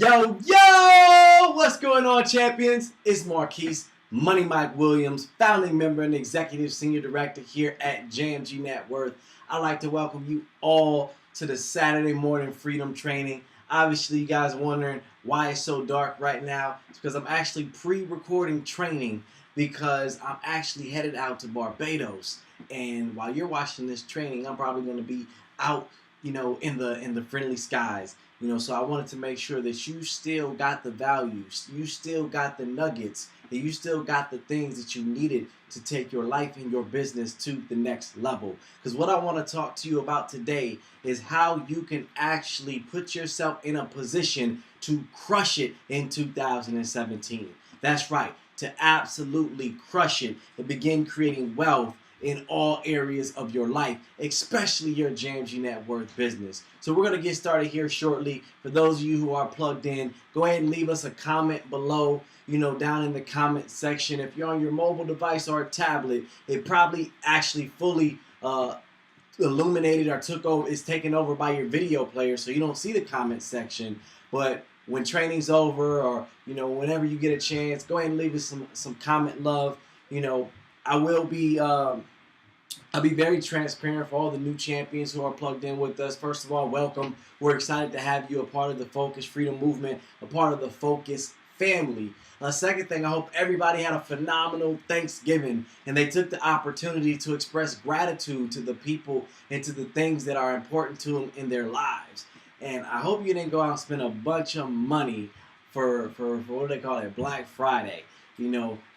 Yo, yo! What's going on, champions? It's Marquise, Money Mike Williams, founding member and executive senior director here at JMG Net Worth. I'd like to welcome you all to the Saturday morning freedom training. Obviously, you guys wondering why it's so dark right now. It's because I'm actually pre-recording training because I'm actually headed out to Barbados. And while you're watching this training, I'm probably going to be out, in the friendly skies. So I wanted to make sure that you still got the values, you still got the nuggets, and you still got the things that you needed to take your life and your business to the next level. Because what I want to talk to you about today is how you can actually put yourself in a position to crush it in 2017. That's right, to absolutely crush it and begin creating wealth in all areas of your life, especially your JMG Net Worth business. So we're going to get started here shortly. For those of you who are plugged in, go ahead and leave us a comment below, down in the comment section. If you're on your mobile device or a tablet, it probably actually fully illuminated or took over, is taken over by your video player, so you don't see the comment section. But when training's over, or whenever you get a chance, go ahead and leave us some comment love. I will be I'll be very transparent for all the new champions who are plugged in with us. First of all, welcome. We're excited to have you a part of the Focus Freedom Movement, a part of the Focus family. Second thing, I hope everybody had a phenomenal Thanksgiving and they took the opportunity to express gratitude to the people and to the things that are important to them in their lives. And I hope you didn't go out and spend a bunch of money for what do they call it, Black Friday.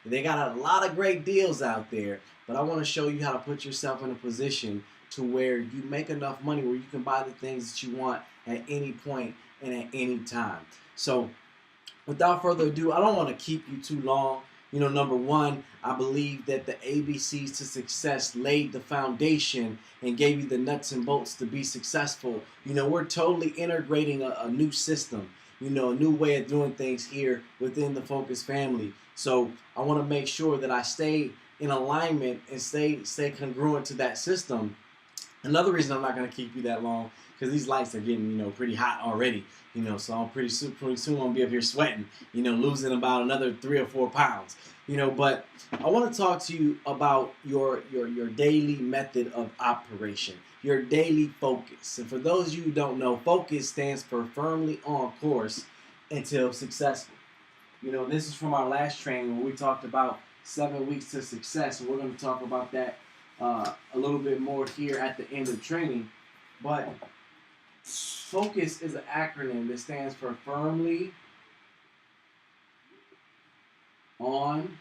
They got a lot of great deals out there, but I want to show you how to put yourself in a position to where you make enough money where you can buy the things that you want at any point and at any time. So without further ado, I don't want to keep you too long. Number one, I believe that the ABCs to success laid the foundation and gave you the nuts and bolts to be successful. We're totally integrating a new system, a new way of doing things here within the Focus family. So I want to make sure that I stay in alignment and stay congruent to that system. Another reason I'm not going to keep you that long, because these lights are getting, pretty hot already, so I'm pretty soon I'll be up here sweating, losing about another 3 or 4 pounds, but I want to talk to you about your daily method of operation, your daily focus. And for those of you who don't know, focus stands for firmly on course until successful. This is from our last training where we talked about 7 weeks to success, and we're going to talk about that a little bit more here at the end of training. But FOCUS is an acronym that stands for firmly on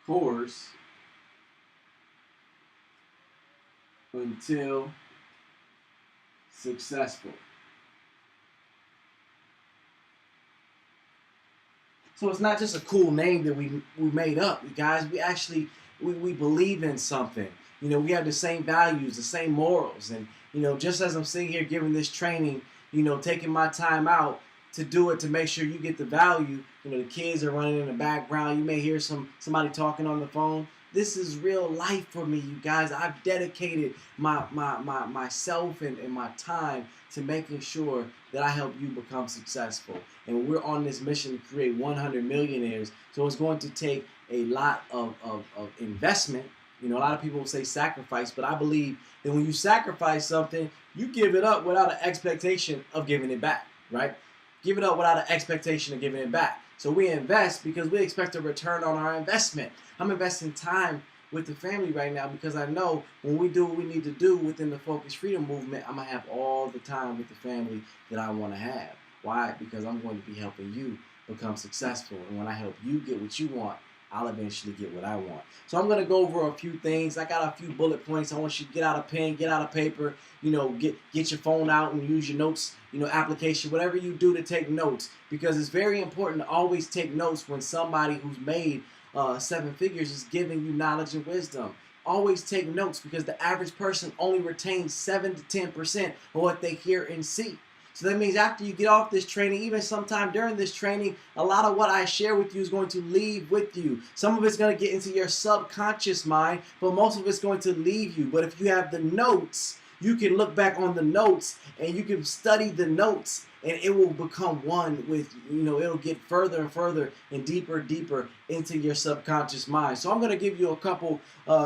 course until successful. So it's not just a cool name that we made up, you guys. We actually we believe in something. We have the same values, the same morals, and just as I'm sitting here giving this training, taking my time out to do it to make sure you get the value. The kids are running in the background. You may hear somebody talking on the phone. This is real life for me, you guys. I've dedicated myself and my time to making sure that I help you become successful. And we're on this mission to create 100 millionaires. So it's going to take a lot of investment. A lot of people will say sacrifice, but I believe that when you sacrifice something, you give it up without an expectation of giving it back, right? Give it up without an expectation of giving it back. So we invest because we expect a return on our investment. I'm investing time with the family right now because I know when we do what we need to do within the Focus Freedom Movement, I'm going to have all the time with the family that I want to have. Why? Because I'm going to be helping you become successful. And when I help you get what you want, I'll eventually get what I want. So I'm going to go over a few things. I got a few bullet points. I want you to get out a pen, get out a paper, get your phone out and use your notes, application, whatever you do to take notes, because it's very important to always take notes when somebody who's made 7 figures is giving you knowledge and wisdom. Always take notes, because the average person only retains 7 to 10% of what they hear and see. So that means after you get off this training, even sometime during this training, a lot of what I share with you is going to leave with you. Some of it's going to get into your subconscious mind, but most of it's going to leave you. But if you have the notes, you can look back on the notes and you can study the notes, and it will become one with, it'll get further and further and deeper into your subconscious mind. So I'm going to give you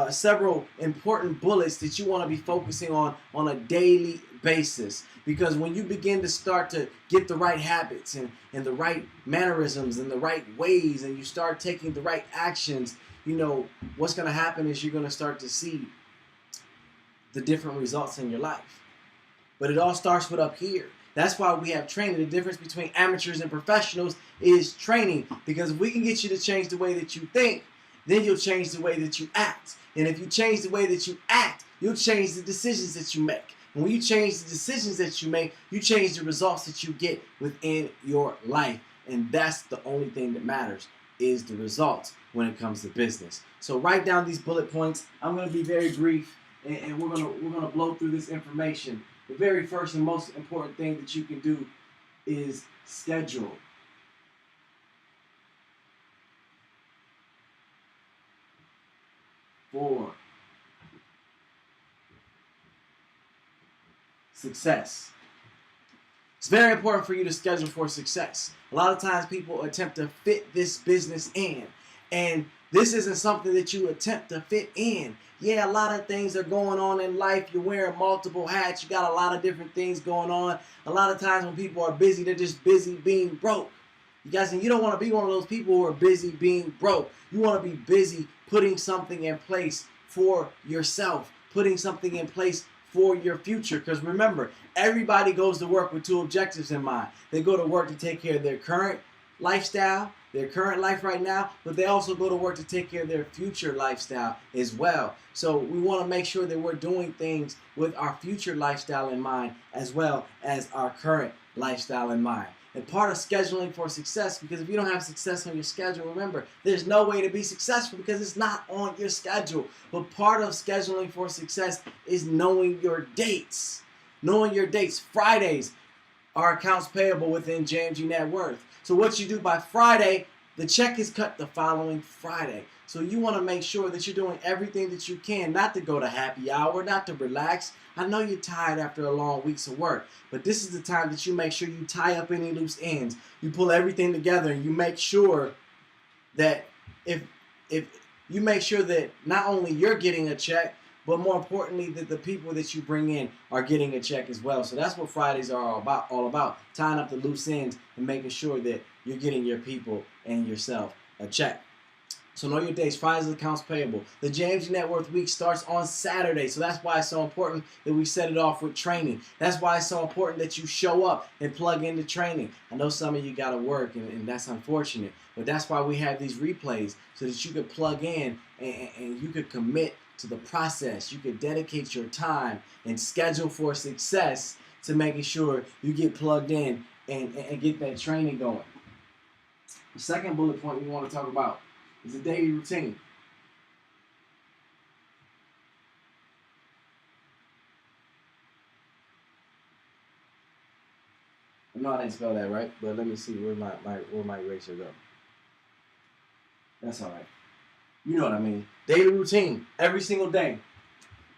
several important bullets that you want to be focusing on a daily basis. Because when you begin to start to get the right habits and the right mannerisms and the right ways, and you start taking the right actions, what's going to happen is you're going to start to see the different results in your life. But it all starts with up here. That's why we have training. The difference between amateurs and professionals is training. Because if we can get you to change the way that you think, then you'll change the way that you act. And if you change the way that you act, you'll change the decisions that you make. And when you change the decisions that you make, you change the results that you get within your life. And that's the only thing that matters, is the results when it comes to business. So write down these bullet points. I'm going to be very brief, and we're gonna blow through this information. The very first and most important thing that you can do is schedule. For success. It's very important for you to schedule for success. A lot of times people attempt to fit this business in, and this isn't something that you attempt to fit in. Yeah, a lot of things are going on in life. You're wearing multiple hats. You got a lot of different things going on. A lot of times when people are busy, they're just busy being broke. You guys, and you don't want to be one of those people who are busy being broke. You want to be busy putting something in place for yourself, putting something in place for your future. Because remember, everybody goes to work with two objectives in mind. They go to work to take care of their current lifestyle, their current life right now, but they also go to work to take care of their future lifestyle as well. So we want to make sure that we're doing things with our future lifestyle in mind, as well as our current lifestyle in mind. And part of scheduling for success, because if you don't have success on your schedule, remember, there's no way to be successful because it's not on your schedule. But part of scheduling for success is knowing your dates. Knowing your dates. Fridays are accounts payable within JMG Net Worth. So what you do by Friday, the check is cut the following Friday. So you want to make sure that you're doing everything that you can, not to go to happy hour, not to relax. I know you're tired after a long week's of work, but this is the time that you make sure you tie up any loose ends. You pull everything together, and you make sure that if you make sure that not only you're getting a check, but more importantly, that the people that you bring in are getting a check as well. So that's what Fridays are all about, tying up the loose ends and making sure that you're getting your people and yourself a check. So know your dates. Fridays is accounts payable. The JMG Net Worth Week starts on Saturday. So that's why it's so important that we set it off with training. That's why it's so important that you show up and plug into training. I know some of you got to work, and that's unfortunate. But that's why we have these replays, so that you could plug in and you could commit to the process. You could dedicate your time and schedule for success to making sure you get plugged in and get that training going. The second bullet point we want to talk about is a daily routine. I know I didn't spell that right, but let me see where my eraser go. That's all right. You know what I mean. Daily routine. Every single day.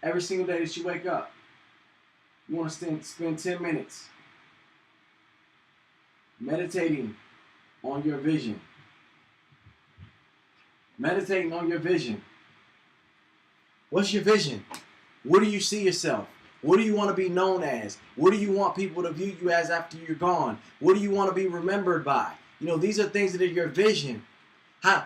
Every single day that you wake up, you want to spend 10 minutes meditating on your vision. Meditating on your vision. What's your vision? What do you see yourself? What do you want to be known as? What do you want people to view you as after you're gone? What do you want to be remembered by? These are things that are your vision.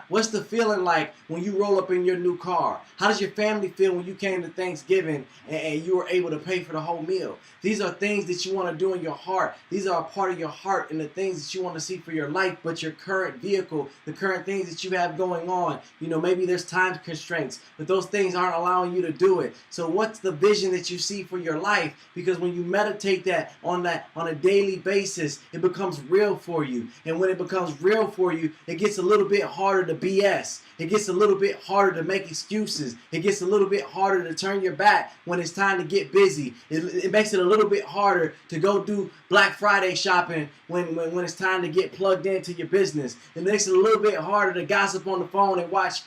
What's the feeling like when you roll up in your new car? How does your family feel when you came to Thanksgiving and you were able to pay for the whole meal? These are things that you want to do in your heart. These are a part of your heart and the things that you want to see for your life, but your current vehicle, the current things that you have going on, maybe there's time constraints, but those things aren't allowing you to do it. So what's the vision that you see for your life? Because when you meditate on a daily basis, it becomes real for you. And when it becomes real for you, it gets a little bit harder harder to BS. It gets a little bit harder to make excuses. It gets a little bit harder to turn your back when it's time to get busy. It makes it a little bit harder to go do Black Friday shopping when it's time to get plugged into your business. It makes it a little bit harder to gossip on the phone and watch,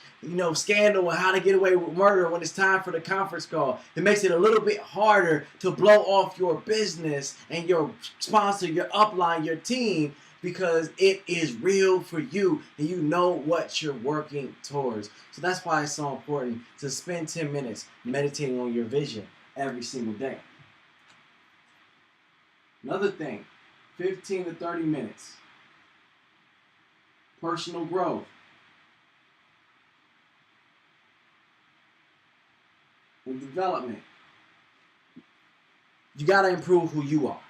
Scandal and How to Get Away with Murder when it's time for the conference call. It makes it a little bit harder to blow off your business and your sponsor, your upline, your team, because it is real for you and you know what you're working towards. So that's why it's so important to spend 10 minutes meditating on your vision every single day. Another thing, 15 to 30 minutes. Personal growth. And development. You got to improve who you are.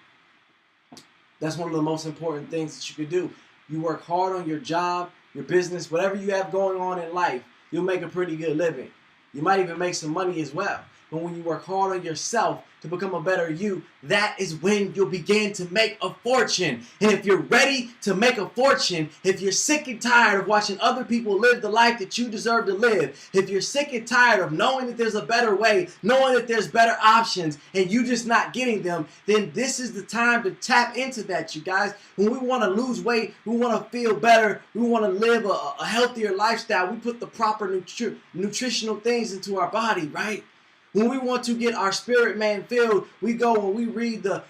That's one of the most important things that you can do. You work hard on your job, your business, whatever you have going on in life, you'll make a pretty good living. You might even make some money as well. But when you work hard on yourself to become a better you, that is when you'll begin to make a fortune. And if you're ready to make a fortune, if you're sick and tired of watching other people live the life that you deserve to live, if you're sick and tired of knowing that there's a better way, knowing that there's better options, and you just not getting them, then this is the time to tap into that, you guys. When we want to lose weight, we want to feel better, we want to live a healthier lifestyle, we put the proper nutritional things into our body, right? When we want to get our spirit man filled, we go and we read the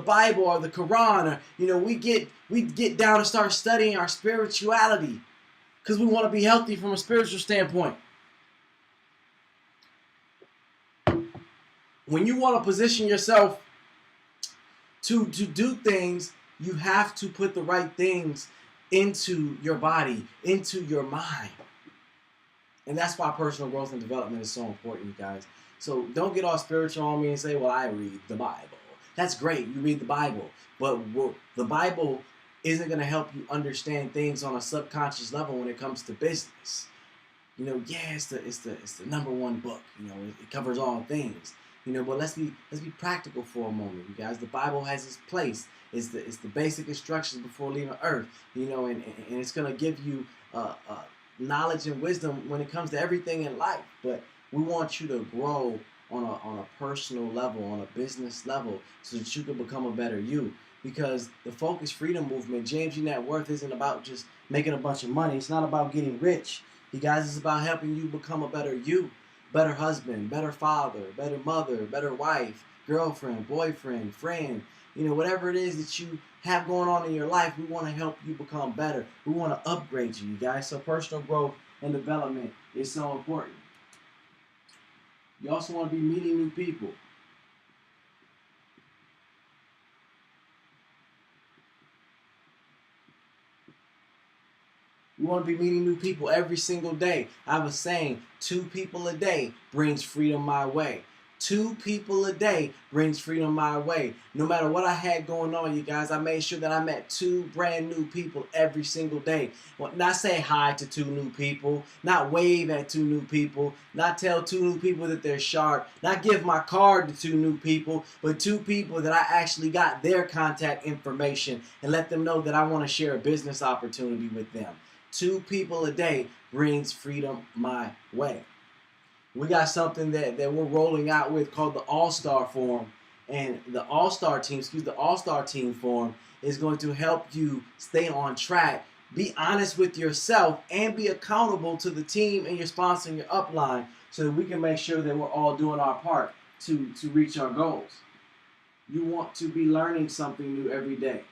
Bible or the Quran, or we get down and start studying our spirituality because we want to be healthy from a spiritual standpoint. When you want to position yourself to do things, you have to put the right things into your body, into your mind. And that's why personal growth and development is so important, you guys. So don't get all spiritual on me and say, well, I read the Bible. That's great. You read the Bible. But the Bible isn't going to help you understand things on a subconscious level when it comes to business. It's the number one book. It covers all things. But let's be practical for a moment, you guys. The Bible has its place. It's the basic instructions before leaving Earth. And it's going to give you knowledge and wisdom when it comes to everything in life. But we want you to grow on a personal level, on a business level, so that you can become a better you. Because the Focus Freedom Movement, JMG Net Worth, isn't about just making a bunch of money. It's not about getting rich. You guys, it's about helping you become a better you. Better husband, better father, better mother, better wife, girlfriend, boyfriend, friend. Whatever it is that you have going on in your life, we want to help you become better. We want to upgrade you guys. So personal growth and development is so important. You also want to be meeting new people. You want to be meeting new people every single day. I was saying 2 people a day brings freedom my way. 2 people a day brings freedom my way. No matter what I had going on, you guys, I made sure that I met 2 brand new people every single day. Well, not say hi to 2 new people, not wave at 2 new people, not tell 2 new people that they're sharp, not give my card to 2 new people, but 2 people that I actually got their contact information and let them know that I want to share a business opportunity with them. 2 people a day brings freedom my way. We got something that we're rolling out with called the All-Star Forum. And the All-Star Team Forum is going to help you stay on track, be honest with yourself, and be accountable to the team and your sponsor and your upline so that we can make sure that we're all doing our part to reach our goals. You want to be learning something new every day.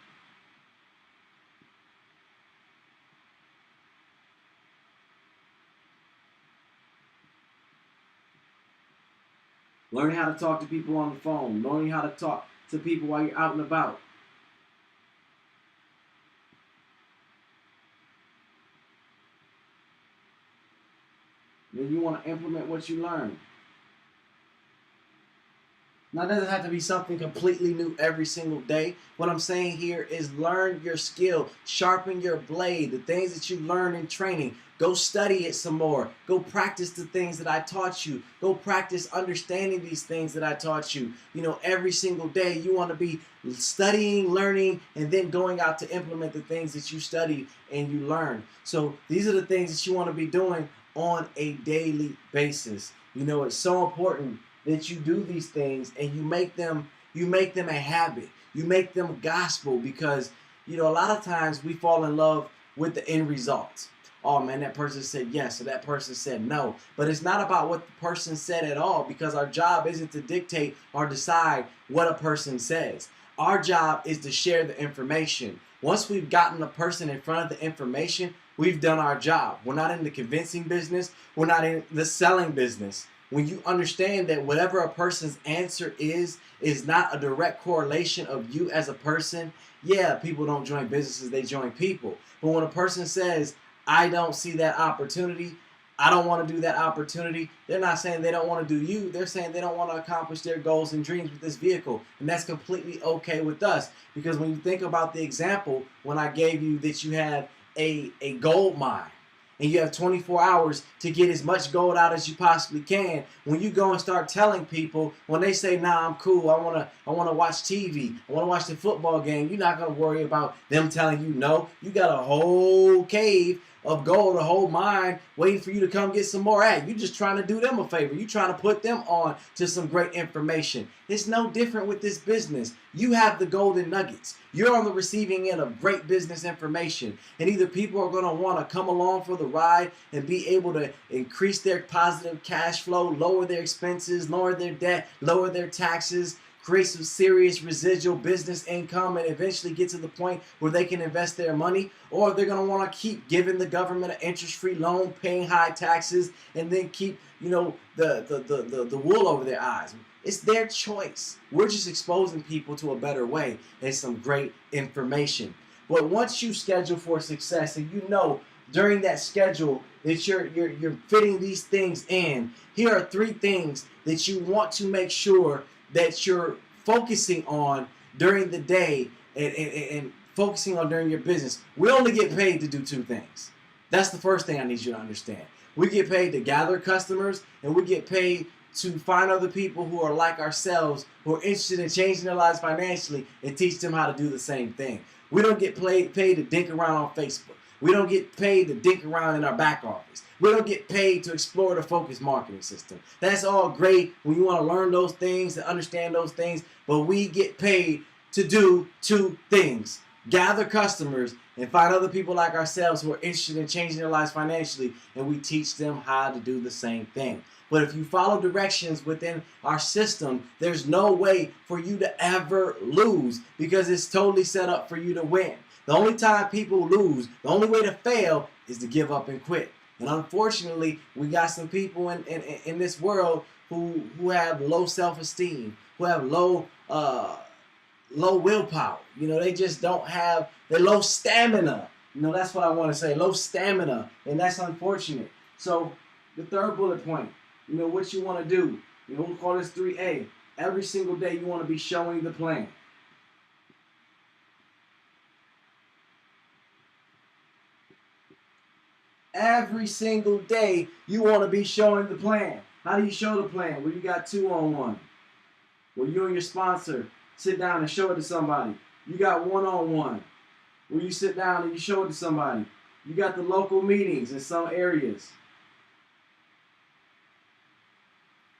Learning how to talk to people on the phone. Learning how to talk to people while you're out and about. Then you want to implement what you learn. Now, it doesn't have to be something completely new every single day. What I'm saying here is learn your skill, sharpen your blade, the things that you learn in training. Go study it some more. Go practice the things that I taught you. Go practice understanding these things that I taught you. Every single day you want to be studying, learning, and then going out to implement the things that you study and you learn. So these are the things that you want to be doing on a daily basis. It's so important that you do these things and you make them a habit. You make them gospel, because a lot of times we fall in love with the end results. Oh man, that person said yes, or that person said no. But it's not about what the person said at all, because our job isn't to dictate or decide what a person says. Our job is to share the information. Once we've gotten a person in front of the information, we've done our job. We're not in the convincing business. We're not in the selling business. When you understand that whatever a person's answer is not a direct correlation of you as a person, yeah, people don't join businesses, they join people. But when a person says, I don't see that opportunity, I don't want to do that opportunity, they're not saying they don't want to do you, they're saying they don't want to accomplish their goals and dreams with this vehicle. And that's completely okay with us, because when you think about the example when I gave you that you have a gold mine, and you have 24 hours to get as much gold out as you possibly can. When you go and start telling people, when they say, nah, I'm cool, I wanna watch TV, I wanna watch the football game, you're not gonna worry about them telling you no. You got a whole cave of gold, a whole mine waiting for you to come get some more at. You're just trying to do them a favor. You're trying to put them on to some great information. It's no different with this business. You have the golden nuggets. You're on the receiving end of great business information. And either people are going to want to come along for the ride and be able to increase their positive cash flow, lower their expenses, lower their debt, lower their taxes, create some serious residual business income, and eventually get to the point where they can invest their money, or they're going to want to keep giving the government an interest-free loan, paying high taxes, and then keep, the wool over their eyes. It's their choice. We're just exposing people to a better way and some great information. But once you schedule for success, and during that schedule that you're fitting these things in, here are 3 things that you want to make sure that you're focusing on during the day and focusing on during your business. We only get paid to do 2 things. That's the first thing I need you to understand. We get paid to gather customers, and we get paid to find other people who are like ourselves, who are interested in changing their lives financially, and teach them how to do the same thing. We don't get paid to dink around on Facebook. We don't get paid to dink around in our back office. We don't get paid to explore the focus marketing system. That's all great when you want to learn those things and understand those things, but we get paid to do 2 things. Gather customers and find other people like ourselves who are interested in changing their lives financially, and we teach them how to do the same thing. But if you follow directions within our system, there's no way for you to ever lose, because it's totally set up for you to win. The only time people lose, the only way to fail, is to give up and quit. And unfortunately, we got some people in this world who have low self-esteem, who have low willpower. They just don't have, they're low stamina. That's what I want to say, low stamina. And that's unfortunate. So the 3rd bullet point, what you want to do, we'll call this 3A. Every single day you want to be showing the plan. Every single day you want to be showing the plan. How do you show the plan? Well, you got 2-on-1. Well, you and your sponsor sit down and show it to somebody. You got 1-on-1. Where you sit down and you show it to somebody. You got the local meetings in some areas.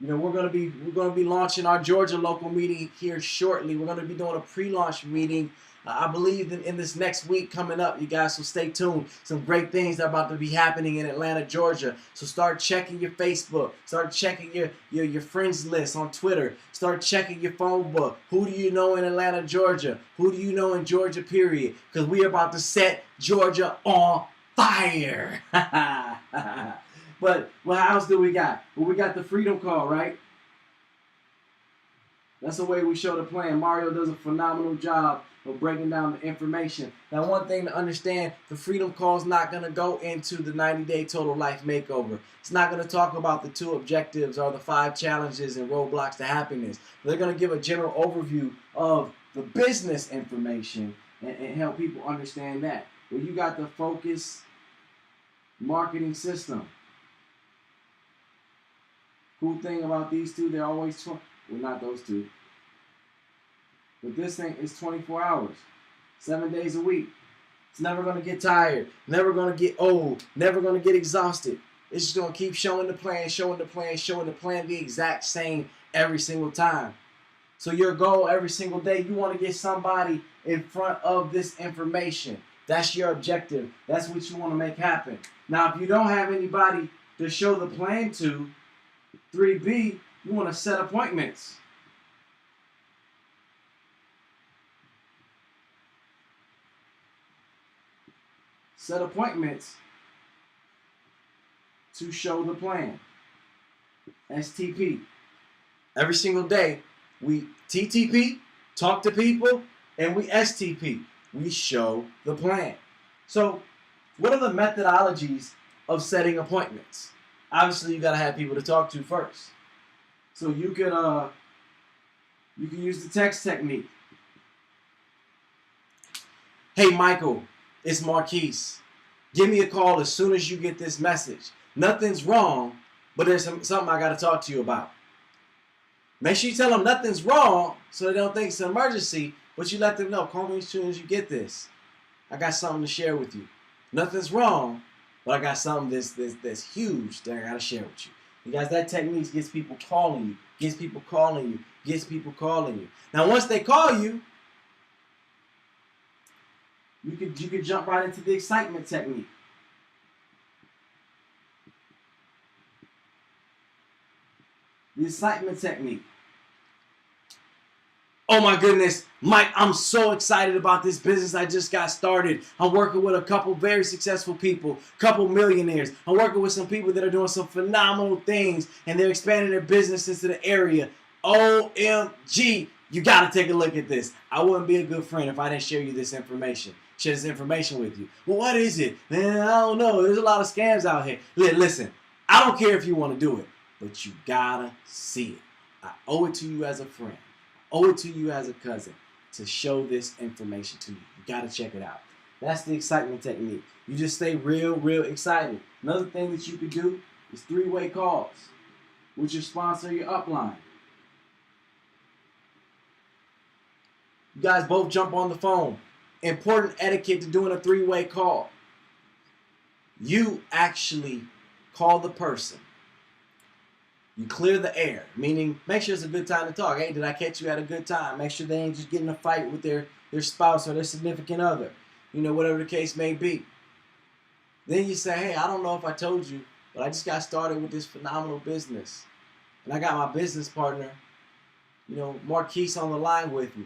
We're gonna be launching our Georgia local meeting here shortly. We're gonna be doing a pre-launch meeting, I believe, in this next week coming up, you guys. So stay tuned. Some great things are about to be happening in Atlanta, Georgia. So start checking your Facebook. Start checking your friends list on Twitter. Start checking your phone book. Who do you know in Atlanta, Georgia? Who do you know in Georgia? Period. Because we're about to set Georgia on fire. But what else do we got? Well, we got the Freedom Call, right? That's the way we show the plan. Mario does a phenomenal job of breaking down the information. Now, one thing to understand, the Freedom Call is not going to go into the 90-day total life makeover. It's not going to talk about the 2 objectives or the 5 challenges and roadblocks to happiness. They're going to give a general overview of the business information and help people understand that. Well, you got the focus marketing system. Cool thing about these two, they're always, well, not those two, but this thing is 24 hours, 7 days a week. It's never going to get tired, never going to get old, never going to get exhausted. It's just going to keep showing the plan, showing the plan, showing the plan the exact same every single time. So your goal every single day, you want to get somebody in front of this information. That's your objective. That's what you want to make happen. Now, if you don't have anybody to show the plan to, 3B, you want to set appointments. Set appointments to show the plan. STP. Every single day, we TTP, talk to people, and we STP. We show the plan. So, what are the methodologies of setting appointments? Obviously, you got to have people to talk to first. So you can use the text technique. Hey, Michael, it's Marquise. Give me a call as soon as you get this message. Nothing's wrong, but there's something I got to talk to you about. Make sure you tell them nothing's wrong so they don't think it's an emergency, but you let them know, call me as soon as you get this. I got something to share with you. Nothing's wrong, but I got something that's huge that I got to share with you. You guys, that technique gets people calling you, gets people calling you, gets people calling you. Now, once they call you, you could jump right into the excitement technique. The excitement technique. Oh my goodness, Mike, I'm so excited about this business I just got started. I'm working with a couple very successful people, couple millionaires. I'm working with some people that are doing some phenomenal things and they're expanding their business into the area. OMG, you got to take a look at this. I wouldn't be a good friend if I didn't share you this information. Share this information with you. Well, what is it? Man, I don't know. There's a lot of scams out here. Listen, I don't care if you want to do it, but you gotta see it. I owe it to you as a friend. Owe it to you as a cousin to show this information to you. You got to check it out. That's the excitement technique. You just stay real excited. Another thing that you could do is 3-way calls with your sponsor, your upline. You guys both jump on the phone. Important etiquette to doing a 3-way call. You actually call the person. You clear the air, meaning make sure it's a good time to talk. Hey, did I catch you at a good time? Make sure they ain't just getting a fight with their spouse or their significant other. You know, whatever the case may be. Then you say, hey, I don't know if I told you, but I just got started with this phenomenal business. And I got my business partner, you know, Marquise on the line with me.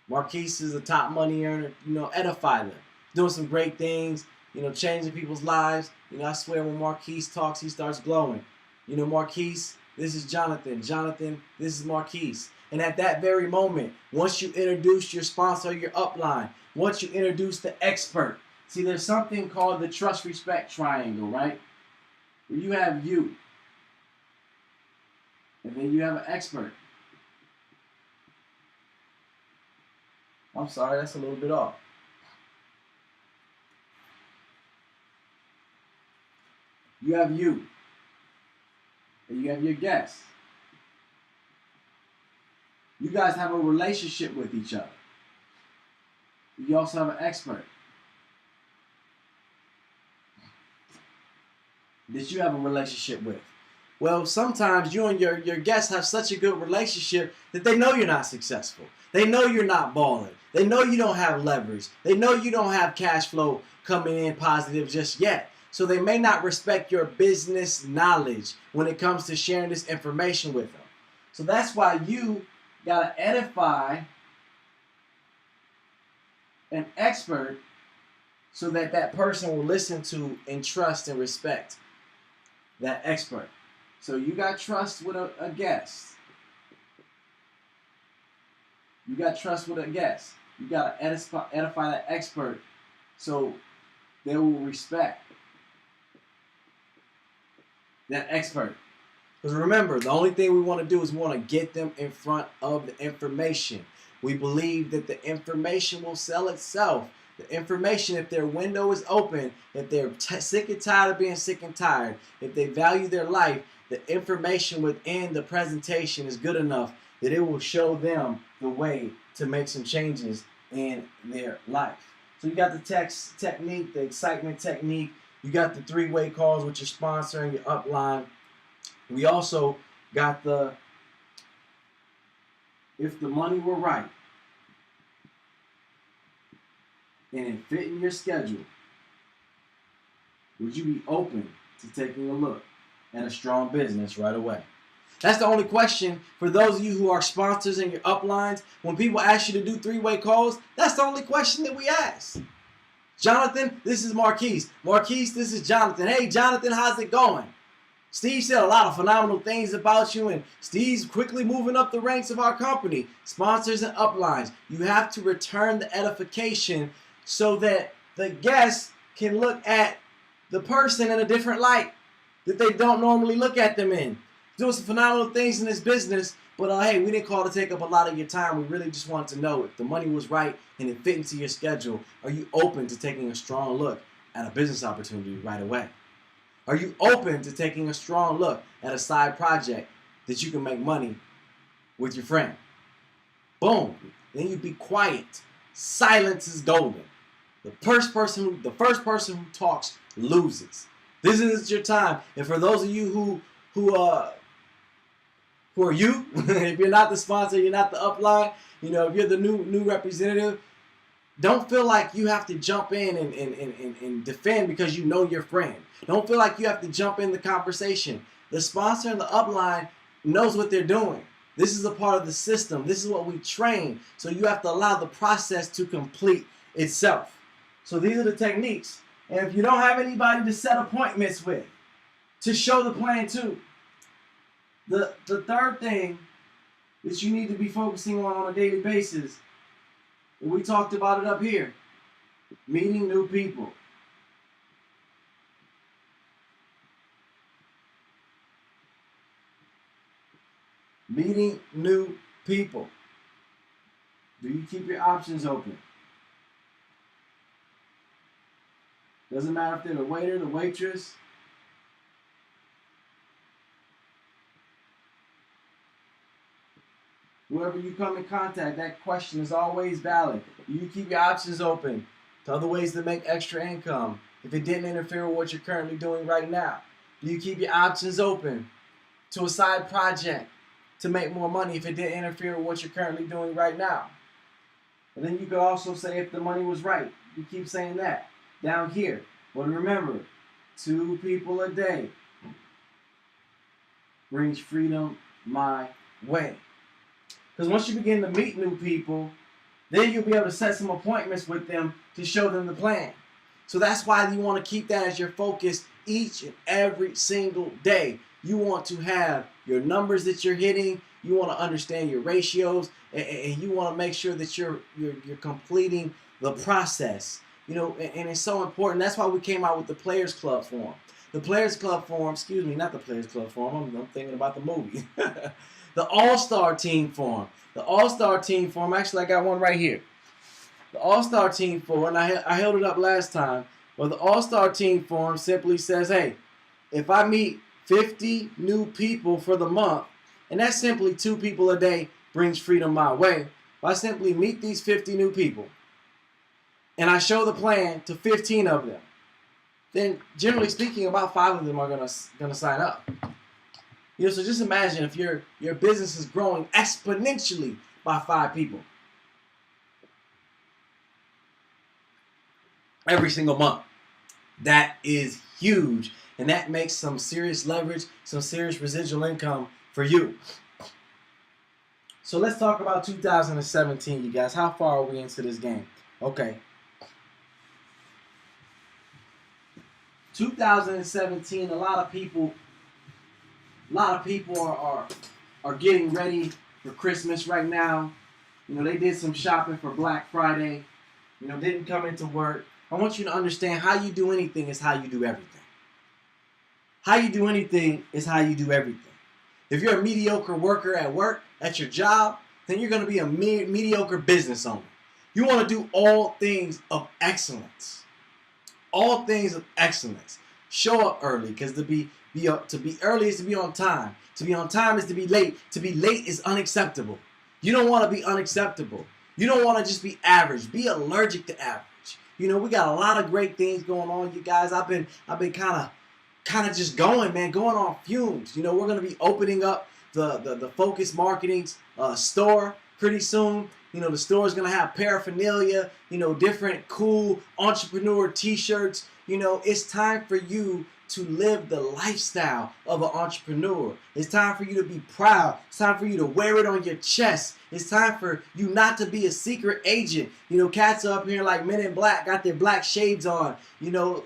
Marquise is a top money earner, you know, edify them. Doing some great things, you know, changing people's lives. You know, I swear when Marquise talks, he starts glowing. You know, Marquise, this is Jonathan. Jonathan, this is Marquise. And at that very moment, once you introduce your sponsor, your upline, once you introduce the expert, see, there's something called the trust-respect triangle, right? Where you have you, and then you have an expert. I'm sorry, that's a little bit off. You have you. And you have your guests. You guys have a relationship with each other. You also have an expert that you have a relationship with. Well, sometimes you and your guests have such a good relationship that they know you're not successful. They know you're not balling. They know you don't have leverage. They know you don't have cash flow coming in positive just yet. So they may not respect your business knowledge when it comes to sharing this information with them. So that's why you got to edify an expert so that that person will listen to and trust and respect that expert. So you got trust with a guest. You got to trust with a guest. You got to edify that expert so they will respect that expert. Because remember, the only thing we want to do is we want to get them in front of the information. We believe that the information will sell itself. The information, if their window is open, if they're sick and tired of being sick and tired, if they value their life, the information within the presentation is good enough that it will show them the way to make some changes in their life. So you got the text technique, the excitement technique. You got the three-way calls with your sponsor and your upline. We also got the if the money were right and it fit in your schedule, would you be open to taking a look at a strong business right away? That's the only question for those of you who are sponsors and your uplines. When people ask you to do three-way calls, that's the only question that we ask. Jonathan, this is Marquise. Marquise, this is Jonathan. Hey, Jonathan, how's it going? Steve said a lot of phenomenal things about you, and Steve's quickly moving up the ranks of our company. Sponsors and uplines, you have to return the edification so that the guests can look at the person in a different light that they don't normally look at them in. Doing some phenomenal things in this business, but hey, we didn't call to take up a lot of your time. We really just wanted to know if the money was right and it fit into your schedule. Are you open to taking a strong look at a business opportunity right away? Are you open to taking a strong look at a side project that you can make money with your friend? Boom. Then you be quiet. Silence is golden. The first person who talks loses. This is your time. And for those of you who are you, if you're not the sponsor, you're not the upline, if you're the new representative, don't feel like you have to jump in and defend because you know your friend. Don't feel like you have to jump in the conversation. The sponsor and the upline knows what they're doing. This is a part of the system. This is what we train. So you have to allow the process to complete itself. So these are the techniques. And if you don't have anybody to set appointments with, to show the plan to, the third thing that you need to be focusing on a daily basis, and we talked about it up here, meeting new people. Meeting new people. Do you keep your options open? Doesn't matter if they're the waiter, the waitress. Whoever you come in contact, that question is always valid. Do you keep your options open to other ways to make extra income if it didn't interfere with what you're currently doing right now? Do you keep your options open to a side project to make more money if it didn't interfere with what you're currently doing right now? And then you could also say if the money was right. You keep saying that down here. But remember, 2 people a day brings freedom my way. Because once you begin to meet new people, then you'll be able to set some appointments with them to show them the plan. So that's why you want to keep that as your focus each and every single day. You want to have your numbers that you're hitting. You want to understand your ratios, and you want to make sure that you're completing the process. And it's so important. That's why we came out with the Players Club form. The Players Club form, not the Players Club form. I'm thinking about the movie. The All-Star Team form. The All-Star Team form, actually I got one right here. The All-Star Team form, and I held it up last time. Well, the All-Star Team form simply says, hey, if I meet 50 new people for the month, and that's simply 2 people a day brings freedom my way. If I simply meet these 50 new people, and I show the plan to 15 of them, then generally speaking, about 5 of them are gonna sign up. So just imagine if your business is growing exponentially by 5 people every single month. That is huge, and that makes some serious leverage, some serious residual income for you. So let's talk about 2017, you guys. How far are we into this game? Okay. 2017, a lot of people are getting ready for Christmas right now. They did some shopping for Black Friday. Didn't come into work. I want you to understand how you do anything is how you do everything. How you do anything is how you do everything. If you're a mediocre worker at work, at your job, then you're going to be a mediocre business owner. You want to do all things of excellence. All things of excellence. Show up early, because to be early is to be on time. To be on time is to be late. To be late is unacceptable. You don't want to be unacceptable. You don't want to just be average. Be allergic to average. We got a lot of great things going on, you guys. I've been kind of just going on fumes. We're going to be opening up the Focus Marketing store pretty soon. The store is going to have paraphernalia, different cool entrepreneur t-shirts. It's time for you to live the lifestyle of an entrepreneur. It's time for you to be proud. It's time for you to wear it on your chest. It's time for you not to be a secret agent. Cats are up here like Men in Black, got their black shades on,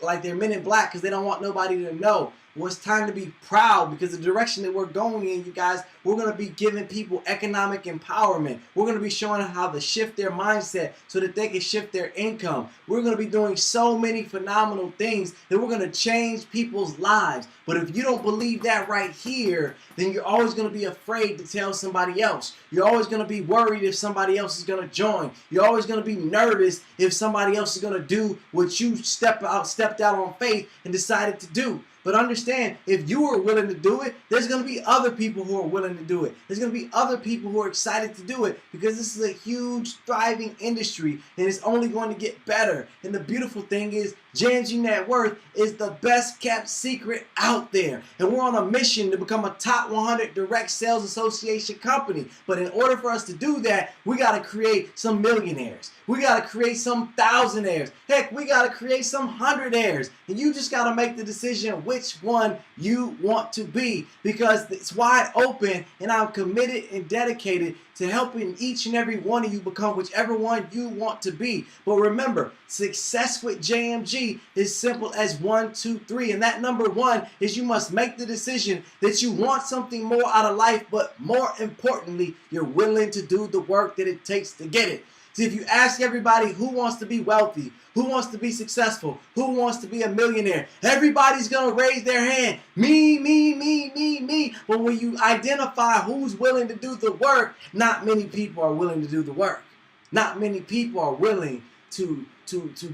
like they're Men in Black because they don't want nobody to know. Well, it's time to be proud, because the direction that we're going in, you guys, we're going to be giving people economic empowerment. We're going to be showing them how to shift their mindset so that they can shift their income. We're going to be doing so many phenomenal things that we're going to change people's lives. But if you don't believe that right here, then you're always going to be afraid to tell somebody else. You're always going to be worried if somebody else is going to join. You're always going to be nervous if somebody else is going to do what you stepped out on faith and decided to do. But understand, if you are willing to do it, there's going to be other people who are willing to do it. There's going to be other people who are excited to do it, because this is a huge, thriving industry, and it's only going to get better. And the beautiful thing is, JMG Net Worth is the best kept secret out there. And we're on a mission to become a top 100 direct sales association company. But in order for us to do that, we got to create some millionaires. We got to create some thousandaires. Heck, we got to create some hundredaires. And you just got to make the decision which one you want to be, because it's wide open, and I'm committed and dedicated to helping each and every one of you become whichever one you want to be. But remember, success with JMG is simple as 1, 2, 3. And that number 1 is you must make the decision that you want something more out of life, but more importantly, you're willing to do the work that it takes to get it. See, if you ask everybody who wants to be wealthy, who wants to be successful, who wants to be a millionaire, everybody's going to raise their hand. Me, me, me, me, me. But when you identify who's willing to do the work, not many people are willing to do the work. Not many people are willing to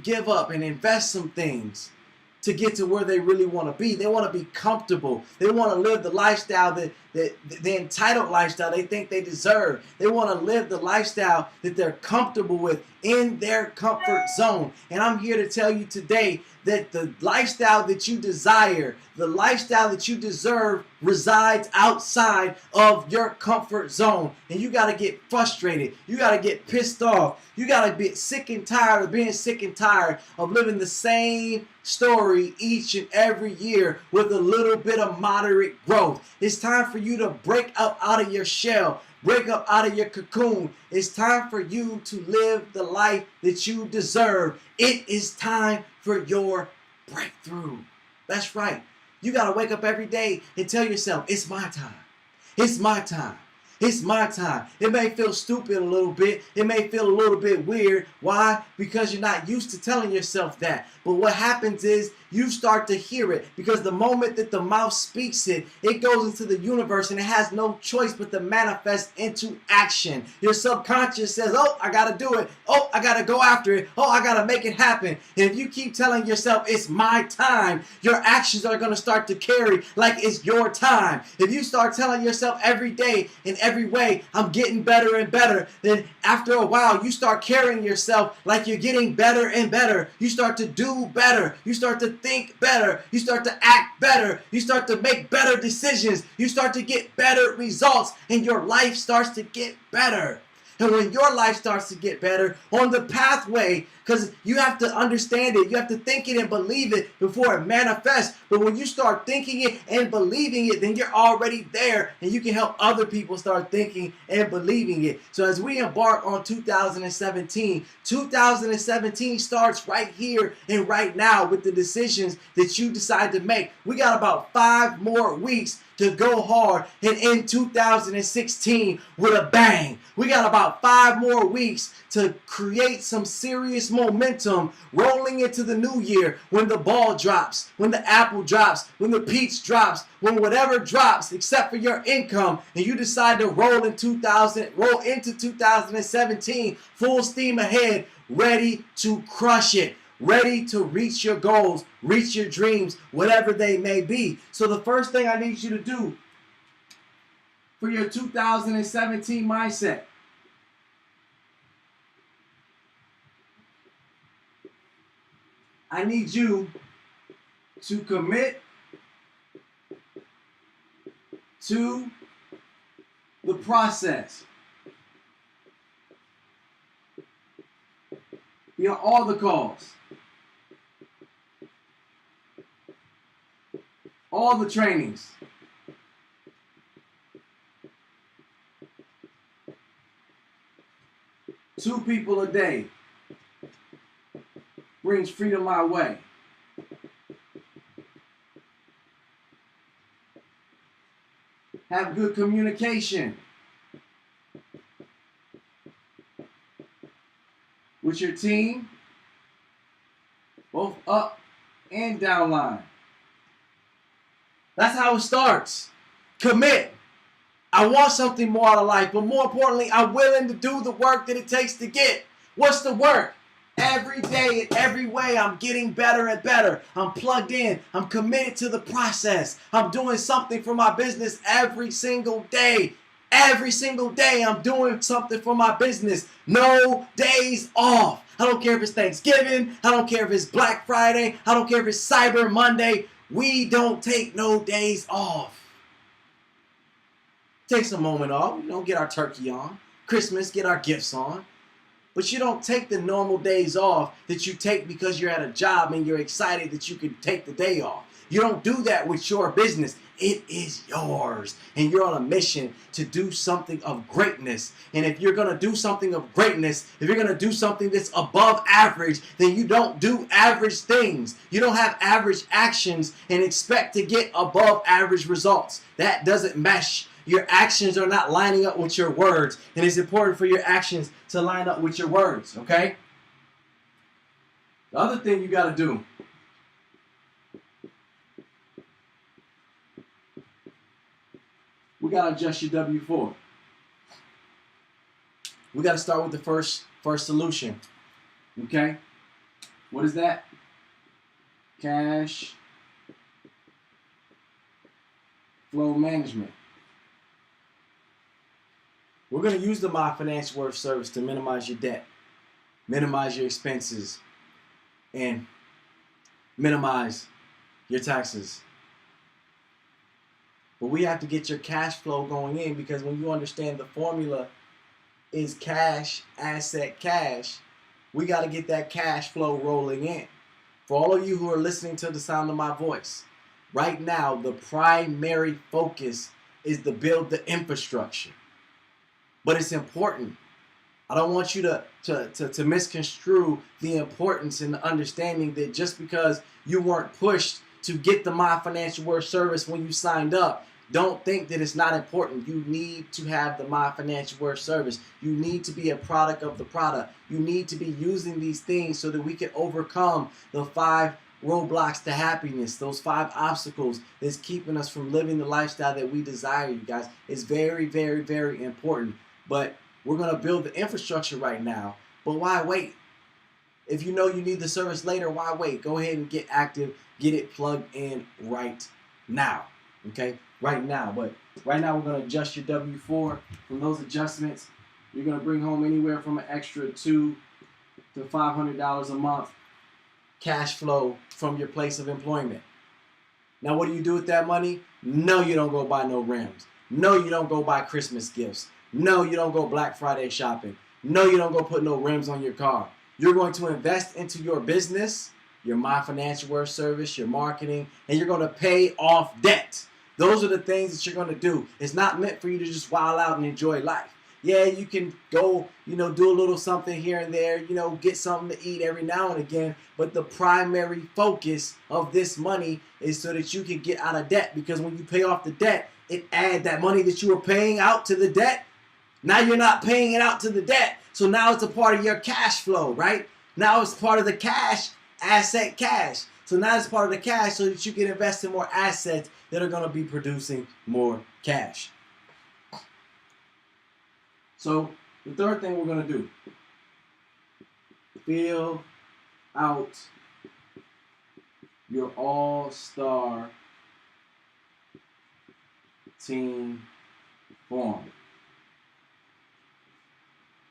give up and invest some things to get to where they really want to be. They want to be comfortable. They want to live the lifestyle the entitled lifestyle they think they deserve. They want to live the lifestyle that they're comfortable with in their comfort zone. And I'm here to tell you today that the lifestyle that you desire, the lifestyle that you deserve, resides outside of your comfort zone. And you got to get frustrated. You got to get pissed off. You got to be sick and tired of being sick and tired of living the same story each and every year with a little bit of moderate growth. It's time for you to break up out of your shell. Break up out of your cocoon. It's time for you to live the life that you deserve. It is time for your breakthrough. That's right. You got to wake up every day and tell yourself, it's my time. It's my time. It's my time. It may feel stupid a little bit. It may feel a little bit weird. Why? Because you're not used to telling yourself that. But what happens is you start to hear it, because the moment that the mouth speaks it, it goes into the universe and it has no choice but to manifest into action. Your subconscious says, oh, I got to do it. Oh, I got to go after it. Oh, I got to make it happen. And if you keep telling yourself it's my time, your actions are going to start to carry like it's your time. If you start telling yourself every day in every way, I'm getting better and better, then after a while you start carrying yourself like you're getting better and better. You start to do better. You start to think better. You start to act better. You start to make better decisions. You start to get better results, and your life starts to get better. And when your life starts to get better on the pathway, because you have to understand it, you have to think it and believe it before it manifests. But when you start thinking it and believing it, then you're already there, and you can help other people start thinking and believing it. So as we embark on 2017, 2017 starts right here and right now with the decisions that you decide to make. We got about 5 more weeks to go hard and end 2016 with a bang. We got about 5 more weeks to create some serious momentum rolling into the new year, when the ball drops, when the apple drops, when the peach drops, when whatever drops except for your income, and you decide to roll into 2017 full steam ahead, ready to crush it, ready to reach your goals, reach your dreams, whatever they may be. So the first thing I need you to do for your 2017 mindset, I need you to commit to the process. Be on all the calls, all the trainings, two people a day brings freedom my way. Have good communication with your team, both up and down line. That's how it starts. Commit. I want something more out of life, but more importantly, I'm willing to do the work that it takes to get. What's the work? Every day, in every way, I'm getting better and better. I'm plugged in. I'm committed to the process. I'm doing something for my business every single day. Every single day, I'm doing something for my business. No days off. I don't care if it's Thanksgiving. I don't care if it's Black Friday. I don't care if it's Cyber Monday. We don't take no days off. Take some moment off. We don't get our turkey on. Christmas, get our gifts on. But you don't take the normal days off that you take because you're at a job and you're excited that you can take the day off. You don't do that with your business. It is yours. And you're on a mission to do something of greatness. And if you're going to do something of greatness, if you're going to do something that's above average, then you don't do average things. You don't have average actions and expect to get above average results. That doesn't mesh. Your actions are not lining up with your words. And it's important for your actions to line up with your words, okay? The other thing you got to do, we got to adjust your W-4. We got to start with the first solution, okay? What is that? Cash flow management. We're going to use the My Financial Worth service to minimize your debt, minimize your expenses, and minimize your taxes. But we have to get your cash flow going in, because when you understand the formula is cash, asset, cash, we got to get that cash flow rolling in. For all of you who are listening to the sound of my voice, right now the primary focus is to build the infrastructure. But it's important. I don't want you to misconstrue the importance and the understanding that just because you weren't pushed to get the My Financial Worth service when you signed up, don't think that it's not important. You need to have the My Financial Worth service. You need to be a product of the product. You need to be using these things so that we can overcome the 5 roadblocks to happiness, those 5 obstacles that's keeping us from living the lifestyle that we desire, you guys. It's very, very, very important. But we're going to build the infrastructure right now. But why wait? If you know you need the service later, why wait? Go ahead and get active. Get it plugged in right now. Okay? Right now. But right now we're going to adjust your W-4. From those adjustments, you're going to bring home anywhere from an extra $200 to $500 a month cash flow from your place of employment. Now, what do you do with that money? No, you don't go buy no rims. No, you don't go buy Christmas gifts. No, you don't go Black Friday shopping. No, you don't go put no rims on your car. You're going to invest into your business, your My Financial Worth service, your marketing, and you're going to pay off debt. Those are the things that you're going to do. It's not meant for you to just wild out and enjoy life. Yeah, you can go, do a little something here and there, get something to eat every now and again. But the primary focus of this money is so that you can get out of debt. Because when you pay off the debt, it adds that money that you were paying out to the debt. Now you're not paying it out to the debt. So now it's a part of your cash flow, right? Now it's part of the cash, asset cash. So now it's part of the cash so that you can invest in more assets that are going to be producing more cash. So the third thing we're going to do, fill out your all-star team form.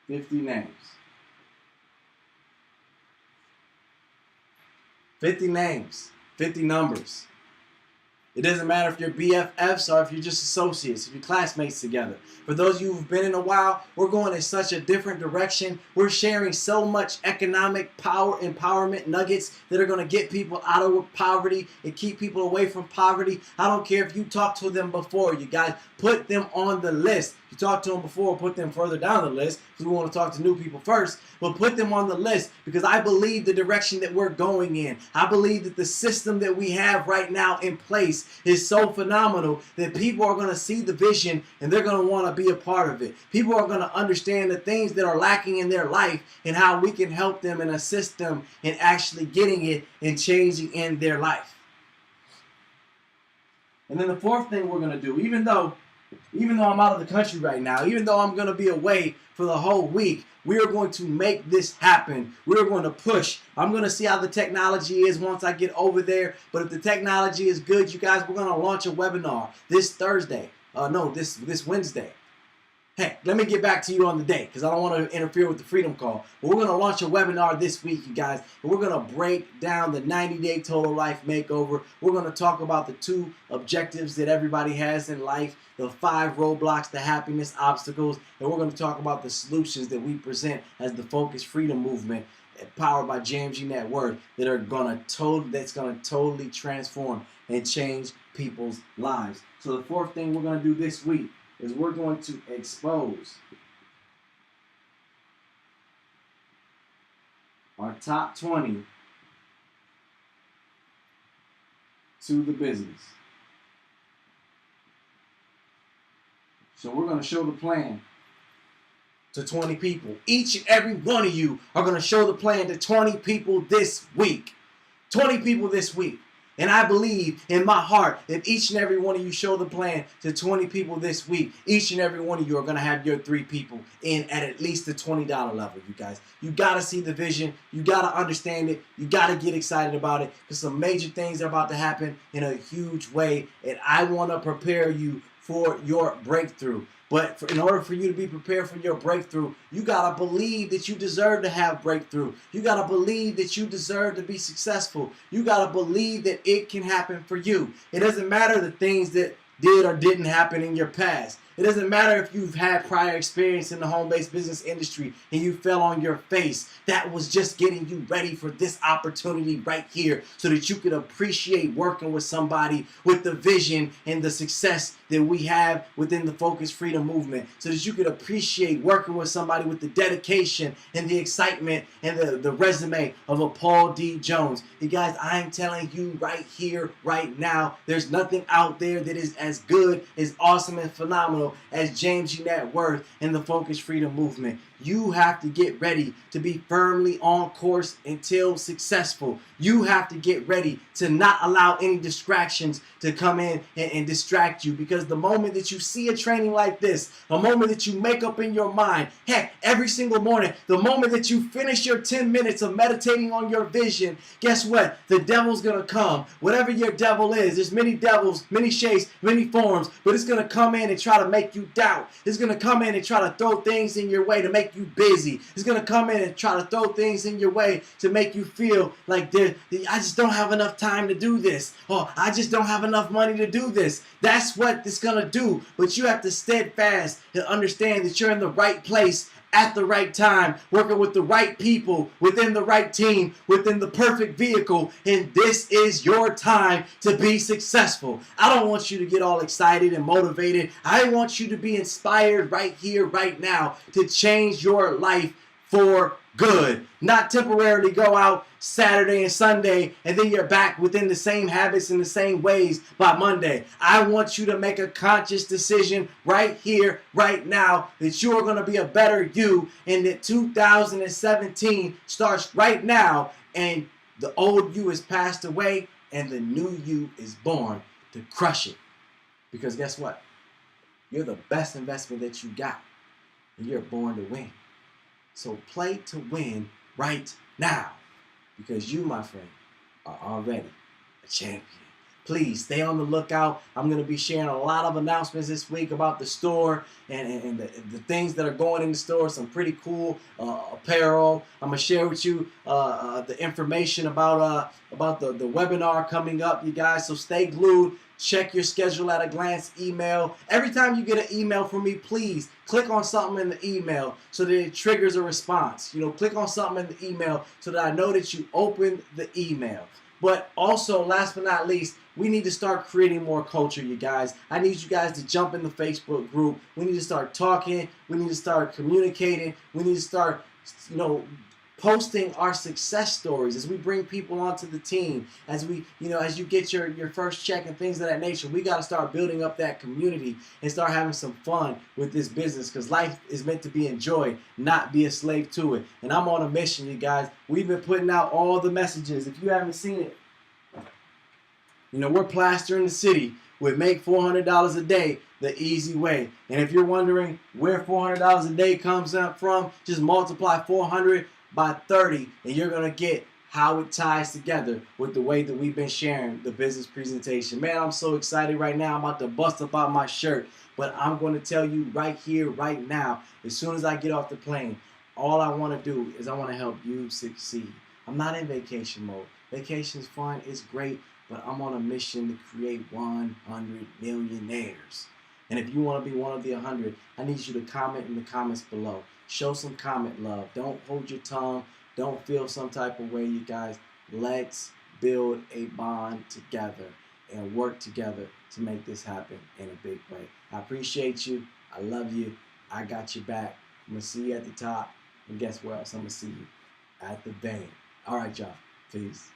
50 names. 50 names. 50 numbers. It doesn't matter if you're BFFs or if you're just associates, if you're classmates together. For those of you who've been in a while, we're going in such a different direction. We're sharing so much economic power, empowerment nuggets that are going to get people out of poverty and keep people away from poverty. I don't care if you talked to them before. You guys put them on the list. If you talked to them before, put them further down the list because we want to talk to new people first. But put them on the list because I believe the direction that we're going in. I believe that the system that we have right now in place is so phenomenal that people are going to see the vision and they're going to want to be a part of it. People are going to understand the things that are lacking in their life and how we can help them and assist them in actually getting it and changing in their life. And then the fourth thing we're going to do, even though I'm out of the country right now, even though I'm going to be away for the whole week, we are going to make this happen. We're going to push. I'm going to see how the technology is once I get over there. But if the technology is good, you guys, we're going to launch a webinar this Thursday. This Wednesday. Hey, let me get back to you on the day because I don't want to interfere with the Freedom Call. But we're going to launch a webinar this week, you guys. And we're going to break down the 90-day total life makeover. We're going to talk about the 2 objectives that everybody has in life, the 5 roadblocks, the happiness obstacles, and we're going to talk about the solutions that we present as the Focus Freedom Movement, powered by JMG Net Worth, that's going to totally transform and change people's lives. So the fourth thing we're going to do this week is we're going to expose our top 20 to the business. So we're going to show the plan to 20 people. Each and every one of you are going to show the plan to 20 people this week. 20 people this week. And I believe in my heart that each and every one of you show the plan to 20 people this week. Each and every one of you are going to have your 3 people in at least the $20 level, you guys. You got to see the vision. You got to understand it. You got to get excited about it because some major things are about to happen in a huge way. And I want to prepare you for your breakthrough. But in order for you to be prepared for your breakthrough, you got to believe that you deserve to have breakthrough. You got to believe that you deserve to be successful. You got to believe that it can happen for you. It doesn't matter the things that did or didn't happen in your past. It doesn't matter if you've had prior experience in the home-based business industry and you fell on your face. That was just getting you ready for this opportunity right here so that you could appreciate working with somebody with the vision and the success that we have within the Focus Freedom Movement, so that you could appreciate working with somebody with the dedication and the excitement and the resume of a Paul D. Jones. You guys, I'm telling you right here, right now, there's nothing out there that is as good, as awesome, and phenomenal as JMG Net Worth and the Focus Freedom Movement. You have to get ready to be firmly on course until successful. You have to get ready to not allow any distractions to come in and distract you, because the moment that you see a training like this, the moment that you make up in your mind, heck, every single morning, the moment that you finish your 10 minutes of meditating on your vision, guess what? The devil's going to come. Whatever your devil is, there's many devils, many shapes, many forms, but it's going to come in and try to make you doubt. It's going to come in and try to throw things in your way to make you busy. It's going to come in and try to throw things in your way to make you feel like I just don't have enough time to do this, or I just don't have enough money to do this. That's what it's going to do. But you have to steadfast and understand that you're in the right place at the right time, working with the right people, within the right team, within the perfect vehicle, and this is your time to be successful. I don't want you to get all excited and motivated. I want you to be inspired right here, right now, to change your life for good. Not temporarily go out Saturday and Sunday and then you're back within the same habits and the same ways by Monday. I want you to make a conscious decision right here, right now, that you are going to be a better you, and that 2017 starts right now, and the old you has passed away and the new you is born to crush it. Because guess what? You're the best investment that you got, and you're born to win. So play to win right now, because you, my friend, are already a champion. Please stay on the lookout. I'm going to be sharing a lot of announcements this week about the store and the things that are going in the store. Some pretty cool apparel. I'm going to share with you the information about the webinar coming up, you guys. So stay glued. Check your schedule at a glance email. Every time you get an email from me, please click on something in the email so that it triggers a response. Click on something in the email so that I know that you opened the email. But also, last but not least, we need to start creating more culture, you guys. I need you guys to jump in the Facebook group. We need to start talking. We need to start communicating. We need to start, posting our success stories as we bring people onto the team, as we, as you get your first check and things of that nature. We got to start building up that community and start having some fun with this business, because life is meant to be enjoyed, not be a slave to it. And I'm on a mission, you guys. We've been putting out all the messages. If you haven't seen it, we're plastering the city with Make $400 a Day the easy way. And if you're wondering where $400 a day comes up from, just multiply 400 by 30 and you're going to get how it ties together with the way that we've been sharing the business presentation. Man, I'm so excited right now. I'm about to bust up out my shirt, but I'm going to tell you right here, right now, as soon as I get off the plane, all I want to do is I want to help you succeed. I'm not in vacation mode. Vacation's fun, it's great, but I'm on a mission to create 100 millionaires. And if you want to be one of the 100, I need you to comment in the comments below. Show some comment love. Don't hold your tongue. Don't feel some type of way, you guys. Let's build a bond together and work together to make this happen in a big way. I appreciate you. I love you. I got your back. I'm going to see you at the top. And guess where else? I'm going to see you at the band. All right, y'all. Peace.